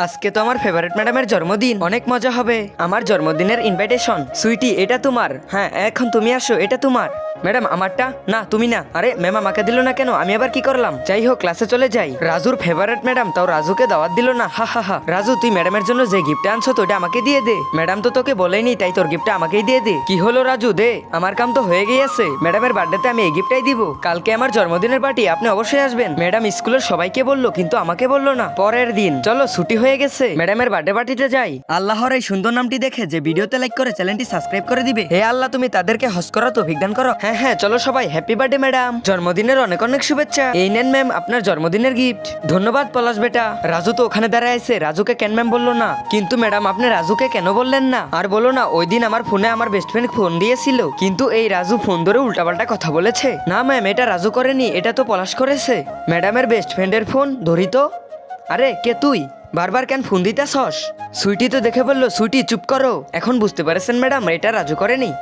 আজকে তো আমার ফেভারিট ম্যাডামের জন্মদিন, অনেক মজা হবে। আমার জন্মদিনের ইনভাইটেশন। সুইটি, এটা তোমার। হ্যাঁ, এখন তুমি আসো, এটা তোমার। ম্যাডাম, আমারটা? না, তুমি না। আরে ম্যাম, আমাকে দিল না কেন? আমি আবার কি করলাম? যাই হোক, ক্লাসে চলে যাই। রাজুর ফেভারিট ম্যাডাম, তাও রাজুকে দাওয়াত দিল না। হা হা হা। রাজু, তুই ম্যাডামের জন্য যে গিফট আনছো তো ওটা আমাকে দিয়ে দে। ম্যাডাম তো তোকে বলেনি, তাই তোর গিফটটা আমাকেই দিয়ে দে। কি হলো রাজু, দে। আমার কাম তো হয়ে গিয়েছে। ম্যাডামের বার্থডেতে আমি এই গিফটটাই দিব। কালকে আমার জন্মদিনের পার্টি, আপনি অবশ্যই আসবেন। ম্যাডাম স্কুলের সবাইকে বললো, কিন্তু আমাকে বললো না। পরের দিন, চলো ছুটি হয়ে গেছে, ম্যাডামের বার্থডে পার্টিতে যাই। আল্লাহর এই সুন্দর নামটি দেখে যে ভিডিওতে লাইক করে চ্যানেলটি সাবস্ক্রাইব করে দিবে। হে আল্লাহ, তুমি তাদেরকে হজ করা তৌফিক দান করো। হ্যাঁ হ্যাঁ, চলো সবাই। হ্যাপি বার্থডে ম্যাডাম, জন্মদিনের অনেক অনেক শুভেচ্ছা। এই নেন ম্যাম আপনার জন্মদিনের গিফট। ধন্যবাদ পলাশ বেটা। রাজু তো ওখানে দাঁড়ায় আছে, রাজুকে কেন ম্যাম বললো না? কিন্তু ম্যাডাম, আপনি রাজুকে কেন বললেন না? আর বলো না, ওই দিন আমার ফোনে আমার বেস্ট ফ্রেন্ড ফোন দিয়েছিল, কিন্তু এই রাজু ফোন ধরে উল্টাপাল্টা কথা বলেছে। না ম্যাম, এটা রাজু করেনি, এটা তো পলাশ করেছে। ম্যাডামের বেস্ট ফ্রেন্ডের ফোন ধরি তো। আরে কে তুই? বারবার কেন ফোন দিতেছস? সুইটি তো দেখে বললো, সুইটি চুপ করো। এখন বুঝতে পারছেন ম্যাডাম, এটা রাজু করেনি।